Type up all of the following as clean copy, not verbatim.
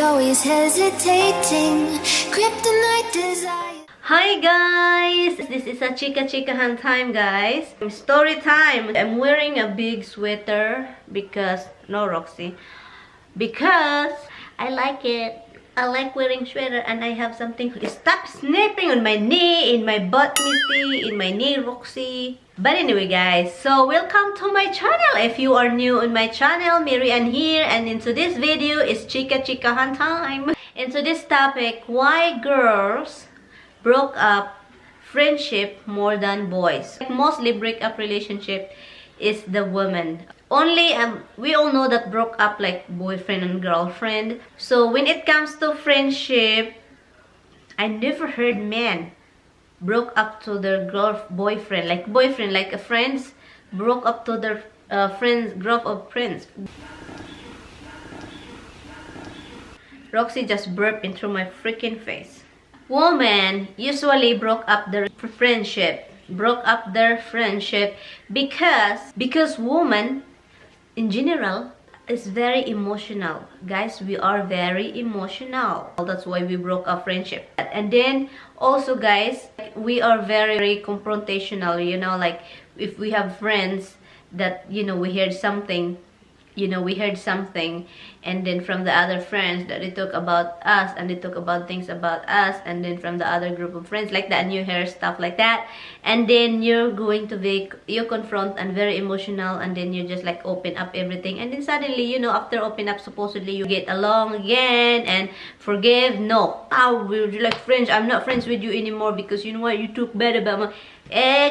always hesitating. Kryptonite desire. Hi guys! This is a chikahan time, guys. Story time. I'm wearing a big sweater because, no Roxy, because I like it. I like wearing sweater and I have something. Stop snapping on my knee, in my butt, Misty, in my knee, Roxy. But anyway, guys, so welcome to my channel. If you are new on my channel, MaryAnn here, and into this video is chikahan time. Into this topic, why girls broke up friendship more than boys. Mostly breakup relationship is the woman. Only we all know that broke up like boyfriend and girlfriend. So when it comes to friendship, I never heard men broke up to their boyfriend, like a friends broke up to their friends, group of friends. Roxy just burped into my freaking face. Women usually broke up their friendship because women in general is very emotional. Guys, we are very emotional. That's why we broke up friendship. And then also, guys, we are very confrontational, you know, like if we have friends that, you know, we heard something, and then from the other friends that they talk about us, and they talk about things about us, and then from the other group of friends like that, and you hear stuff like that, and then you're going to be, you confront and very emotional, and then you just like open up everything, and then suddenly, you know, after open up, supposedly you get along again and forgive. No, how we're like friends. I'm not friends with you anymore because you know what, you took bad about me.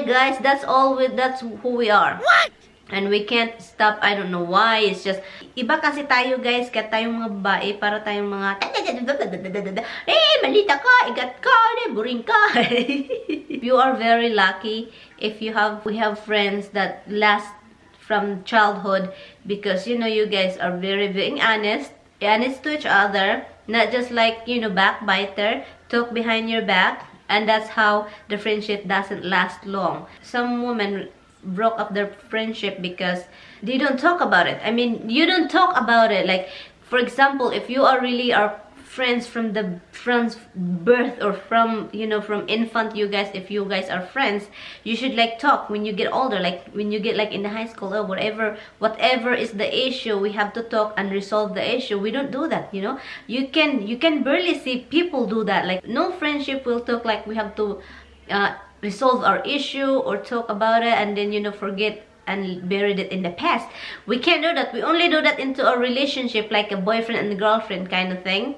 Guys, that's who we are. What? And we can't stop. I don't know why. It's just iba kasi tayo, guys, kaya tayong mga babae, para tayong mga malita ka, igat ka, boring ka. You are very lucky if we have friends that last from childhood, because you know, you guys are very honest to each other, not just like, you know, backbiter, talk behind your back, and that's how the friendship doesn't last long. Some women broke up their friendship because they don't talk about it. I mean, you don't talk about it. Like, for example, if you are really friends from the birth, or from, you know, from infant, you guys, if you guys are friends, you should like talk when you get older, like when you get like in the high school or whatever is the issue, we have to talk and resolve the issue. We don't do that, you know. You can barely see people do that. Like, no friendship will talk like we have to resolve our issue or talk about it and then, you know, forget and buried it in the past. We can't do that. We only do that into a relationship, like a boyfriend and girlfriend kind of thing,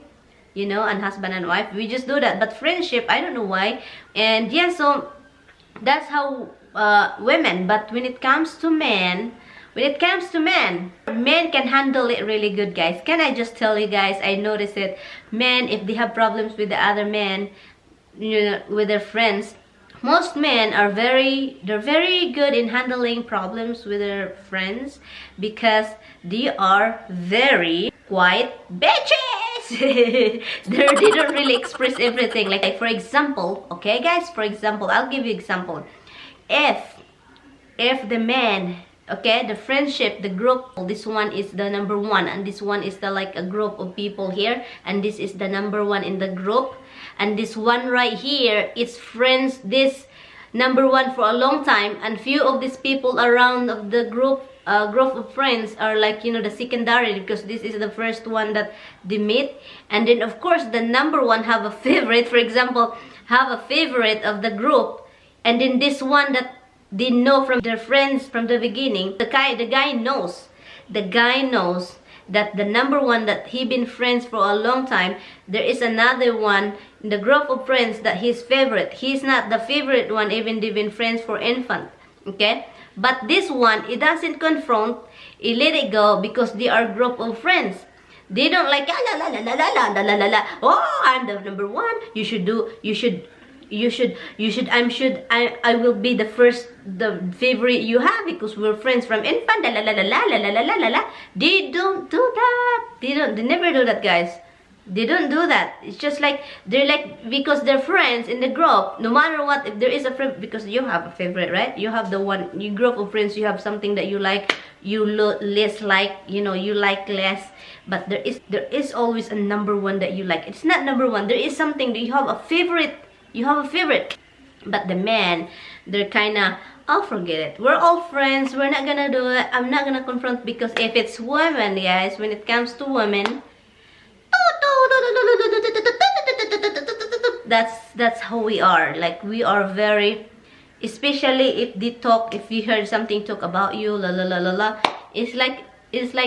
you know, and husband and wife. We just do that. But friendship, I don't know why. And yeah, so that's how women. But when it comes to men, men can handle it really good, guys. Can I just tell you guys, I notice it. Men, if they have problems with the other men, you know, with their friends, most men are very good in handling problems with their friends because they are very quiet bitches. They don't really express everything. Like for example, okay guys, for example, I'll give you example. If the man, okay, the friendship, the group, this one is the number one, and this one is the like a group of people here, and this is the number one in the group, and this one right here is friends, this number one for a long time, and few of these people around of the group of friends are like, you know, the secondary, because this is the first one that they meet. And then of course the number one have a favorite, for example, have a favorite of the group, and then this one that they know from their friends from the beginning, the guy knows that the number one that he been friends for a long time, there is another one in the group of friends that his favorite. He's not the favorite one, even they've been friends for infant, okay? But this one, it doesn't confront, it let it go, because they are group of friends. They don't like, la la la la la la la la la la, oh, I'm the number one, I will be the favorite you have because we're friends from infant, la la la la la la la la la la. They don't do that. They never do that, guys. They don't do that. It's just like they're like, because they're friends in the group, no matter what, if there is a friend, because you have a favorite, right? You have the one, you group of friends, you have something that you like, you less like, you know, you like less, but there is always a number one that you like. It's not number one. There is something that you have a favorite. You have a favorite. But the men, they're kind of, I'll forget it. We're all friends. We're not gonna do it. I'm not gonna confront, because if it's women, guys, when it comes to women, that's how we are. Like, we are very, especially if they talk, if you heard something talk about you, la la la la la, it's like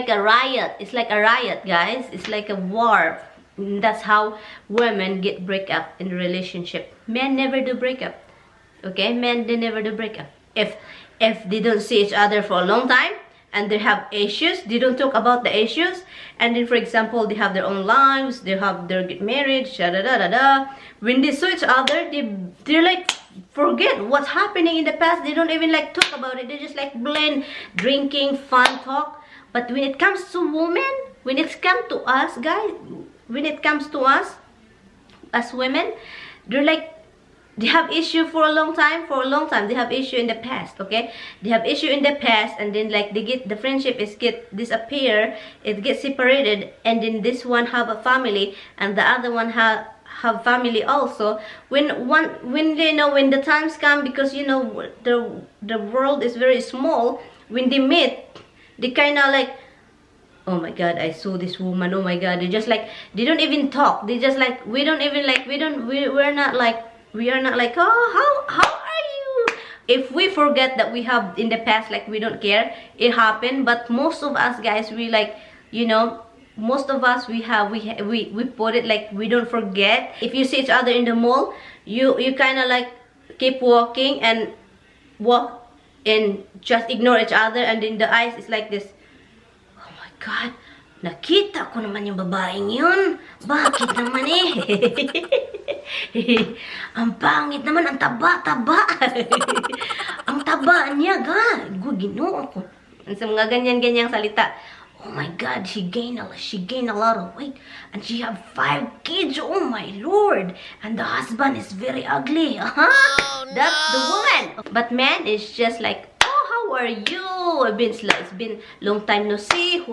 a riot. It's like a riot, guys. It's like a war. That's how women get break up in a relationship. Men never do break up. Okay, men, they never do break up. If they don't see each other for a long time and they have issues, they don't talk about the issues, and then, for example, they have their own lives, they get married, da da da da. When they saw each other, they're like, forget what's happening in the past. They don't even like talk about it. They just like blend, drinking, fun talk. But when it comes to women, when it's come to us, guys, when it comes to us as women, they're like, they have issue for a long time. They have issue in the past. Okay, they have issue in the past, and then like the friendship get disappear, it gets separated, and then this one have a family and the other one have family also. When they know, when the times come, because you know the world is very small, when they meet, they kind of like, oh my god, I saw this woman, oh my god. They just like, they don't even talk. They just like, we're not like, oh, how are you? If we forget that we have in the past, like, we don't care, it happened. But most of us, guys, we like, you know, most of us, we put it like, we don't forget. If you see each other in the mall, you kind of like keep walking and walk and just ignore each other, and in the eyes it's like this, oh my god, nakita ko naman yung babaeng yun. Bakit naman ang pangit naman, ang taba. Ang taba niya, God. Ginoo ko. Sa mga ganyan-ganyang salita. Oh my God, she gained a lot of weight, and she have 5 kids. Oh my Lord, and the husband is very ugly. Oh, no. That's the woman. But man is just like, oh, how are you? It's been long time no see.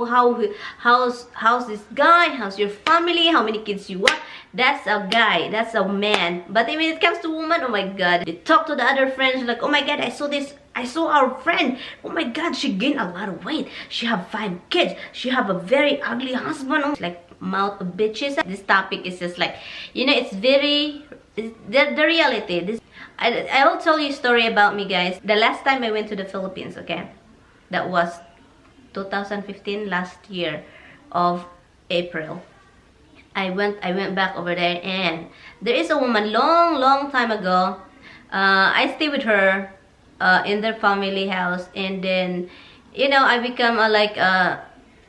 How's this guy? How's your family? How many kids you want? That's a guy. That's a man. But when it comes to woman, oh my God, they talk to the other friends like, oh my God, I saw this. I saw our friend. Oh my God, she gained a lot of weight. She have 5 kids. She have a very ugly husband. It's like mouth of bitches. This topic is just like, you know, it's very, the reality. I will tell you a story about me, guys. The last time I went to the Philippines, okay, that was 2015, last year of April. I went back over there, and there is a woman long time ago. I stay with her in their family house, and then, you know, I become a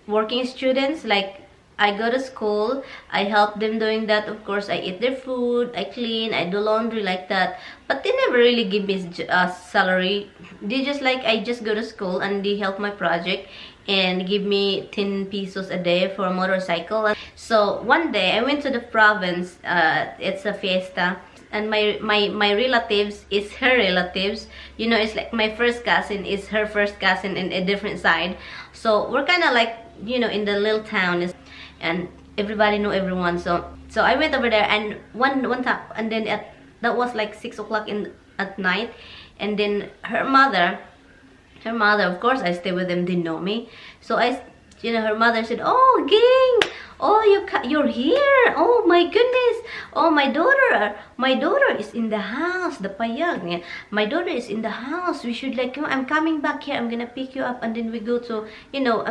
working students. Like, I go to school, I help them doing that. Of course, I eat their food, I clean, I do laundry, like that. But they never really give me a salary. They just like, I just go to school and they help my project and give me 10 pesos a day for a motorcycle. So one day I went to the province. It's a fiesta, and my relatives is her relatives. You know, it's like my first cousin is her first cousin in a different side. So we're kind of like, you know, in the little town, and everybody know everyone. So I went over there, and one time, and then that was like 6 o'clock at night, and then her mother, of course, I stay with them, they know me. So her mother said, oh, gang, oh, you're here. Oh my goodness. Oh, my daughter is in the house. The payag, my daughter is in the house. We should like, I'm coming back here. I'm gonna pick you up, and then we go to, you know,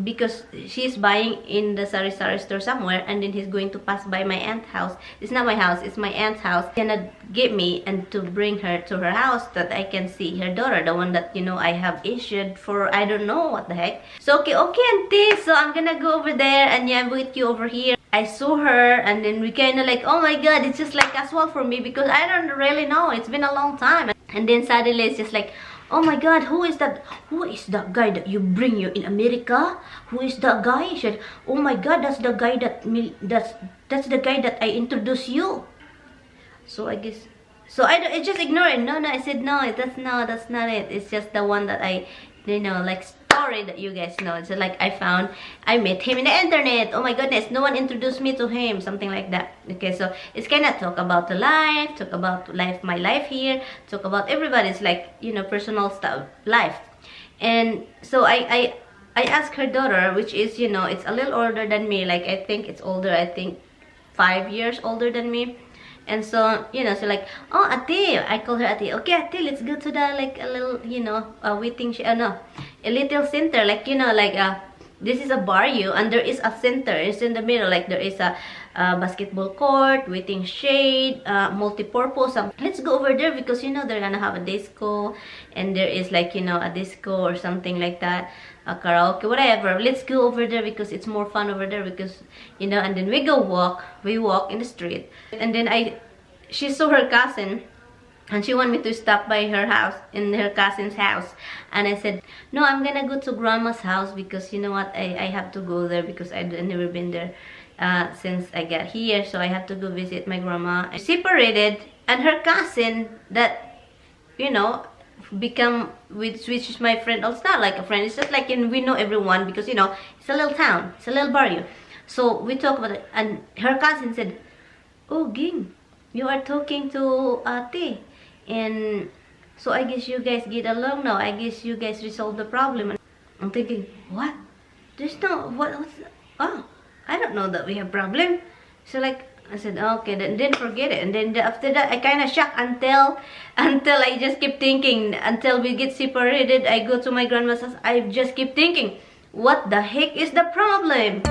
because she's buying in the sari store somewhere, and then he's going to pass by my aunt's house. It's not my house, it's my aunt's house. He's gonna get me and to bring her to her house, that I can see her daughter, the one that, you know, I have issued for, I don't know what the heck. So okay auntie, so I'm gonna go over there, and yeah, I'm with you over here. I saw her, and then we kind of like, oh my God, it's just like casual for me, because I don't really know, it's been a long time. And then suddenly it's just like, oh my God, who is that? Who is that guy that you bring you in America? Who is that guy? She said, oh my God, that's the guy that's the guy that I introduced you. So I guess, so I just ignore it. No, I said, no, that's not it. It's just the one that I, like story that you guys know. It's like I met him in the internet. Oh my goodness, no one introduced me to him, something like that. Okay, so it's kind of talk about the life, talk about my life here, talk about everybody's like, personal stuff, life. And so I asked her daughter, which is, it's a little older than me, like I think it's older, I think 5 years older than me. And so, so like, oh, Ate, I call her Ate. Okay, Ate, let's go to the, like, a little, waiting, no, a little center, like, this is a barrio, and there is a center. It's in the middle, like, there is a basketball court, waiting shade, multi-purpose. Let's go over there because, they're gonna have a disco, and there is, like, a disco or something like that, a karaoke, whatever. Let's go over there because it's more fun over there because, and then we walk in the street. And then she saw her cousin, and she wanted me to stop by her house, in her cousin's house. And I said, no, I'm gonna go to grandma's house because, you know what, I have to go there because I've never been there since I got here. So I have to go visit my grandma. I separated, and her cousin that, which is my friend. Oh, it's not like a friend, it's just like, we know everyone because, it's a little town, it's a little barrio. So we talk about it, and her cousin said, oh, Ging, you are talking to Ate, and so I guess you guys get along now. I guess you guys resolve the problem. And I'm thinking, what? There's no, what's, oh, I don't know that we have problem. So like, I said, okay, then forget it. And then after that, I kind of shocked until I just keep thinking, until we get separated, I go to my grandma's house, I just keep thinking, what the heck is the problem?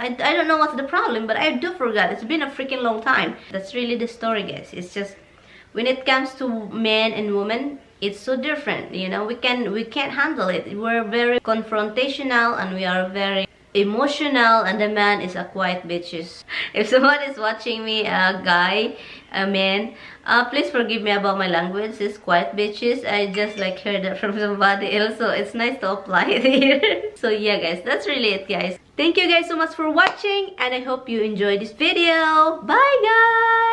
I don't know what's the problem, but I do forget. It's been a freaking long time. That's really the story, guys. It's just, when it comes to men and women, it's so different. We can't handle it. We're very confrontational, and we are very emotional, and the man is a quiet bitches. If someone is watching me, a guy, a man, please forgive me about my language. It's quiet bitches. I just like heard that from somebody else, so it's nice to apply it here. So yeah, guys, that's really it, guys. Thank you guys so much for watching, and I hope you enjoyed this video. Bye, guys.